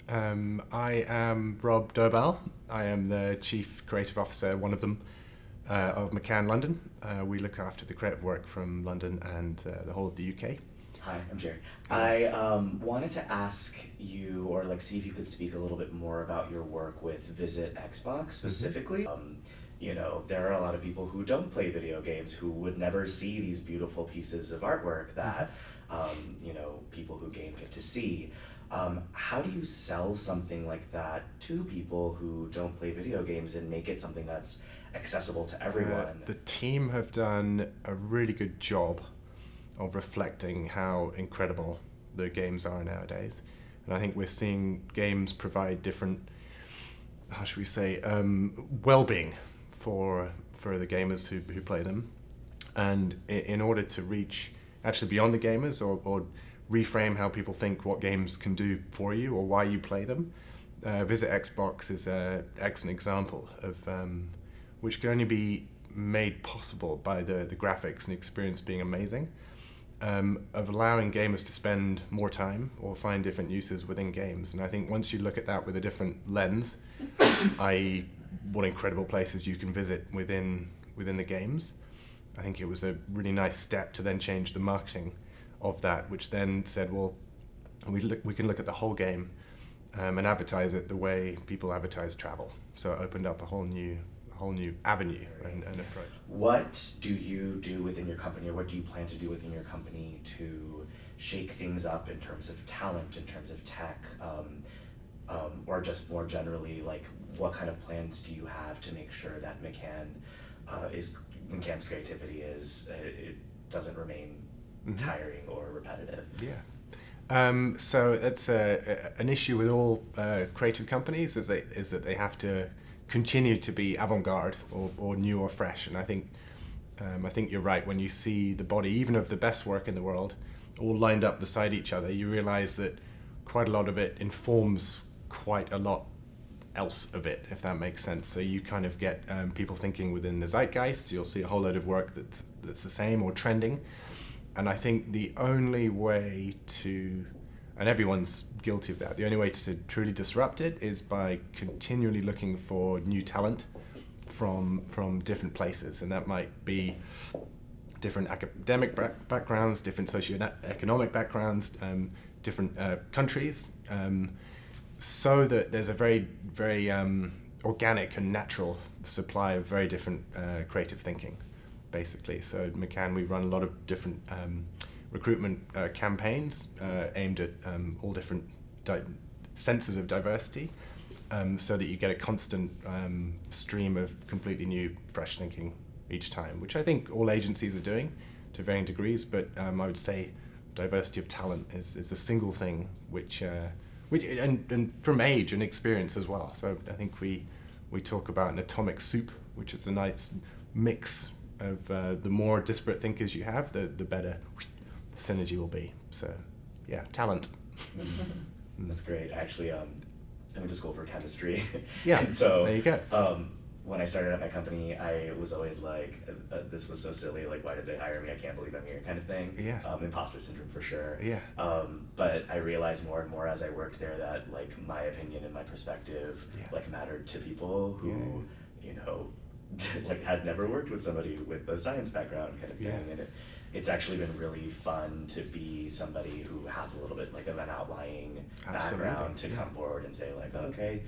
I am Rob Doubal. I am the Chief Creative Officer, one of them, of McCann London. We look after the creative work from London and the whole of the UK. Hi, I'm Jerry. I wanted to ask you, or see if you could speak a little bit more about your work with Visit Xbox specifically. There are a lot of people who don't play video games who would never see these beautiful pieces of artwork that people who game get to see. How do you sell something like that to people who don't play video games and make it something that's accessible to everyone? The team have done a really good job of reflecting how incredible the games are nowadays. And I think we're seeing games provide different, how should we say, well-being for the gamers who play them. And in order to reach actually beyond the gamers or reframe how people think what games can do for you or why you play them, Visit Xbox is an excellent example of which can only be made possible by the graphics and experience being amazing, of allowing gamers to spend more time or find different uses within games. And I think once you look at that with a different lens, i.e. what incredible places you can visit within the games, I think it was a really nice step to then change the marketing of that, which then said, well, we can look at the whole game and advertise it the way people advertise travel. So it opened up a whole new avenue and approach. What do you do within your company, or what do you plan to do within your company to shake things up in terms of talent, in terms of tech, or just more generally, what kind of plans do you have to make sure that McCann's creativity it doesn't remain tiring or repetitive? Yeah. So that's an issue with all creative companies is that they have to continue to be avant-garde or new or fresh. And I think you're right. When you see the body, even of the best work in the world, all lined up beside each other, you realize that quite a lot of it informs quite a lot else of it, if that makes sense. So you kind of get people thinking within the zeitgeist. You'll see a whole load of work that's the same or trending. And I think the only way to, and everyone's guilty of that, the only way to truly disrupt it is by continually looking for new talent from different places. And that might be different academic backgrounds, different socioeconomic backgrounds, different countries, so that there's a very, very organic and natural supply of very different creative thinking, basically. So at McCann, we run a lot of different recruitment campaigns aimed at all different senses of diversity, so that you get a constant stream of completely new, fresh thinking each time, which I think all agencies are doing to varying degrees. But I would say diversity of talent is the single thing which and from age and experience as well. So I think we talk about an atomic soup, which is a nice mix of the more disparate thinkers you have, the better the synergy will be. So yeah, talent. That's great. Actually, I went to school for chemistry. Yeah, and so there you go. When I started at my company, I was always like, this was so silly, why did they hire me? I can't believe I'm here, kind of thing. Yeah. Imposter syndrome for sure. Yeah. But I realized more and more as I worked there that my opinion and my perspective mattered to people who had never worked with somebody with a science background, kind of thing. And it's actually been really fun to be somebody who has a little bit of an outlying background to come forward and say okay,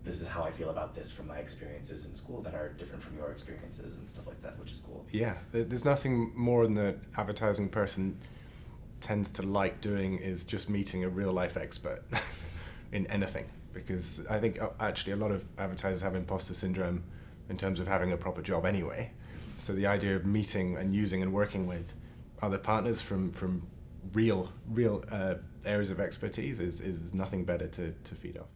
this is how I feel about this from my experiences in school that are different from your experiences and stuff like that, which is cool. Yeah, there's nothing more than the advertising person tends to like doing is just meeting a real life expert in anything, because I think actually a lot of advertisers have imposter syndrome in terms of having a proper job anyway. So the idea of meeting and using and working with other partners from real areas of expertise is nothing better to feed off.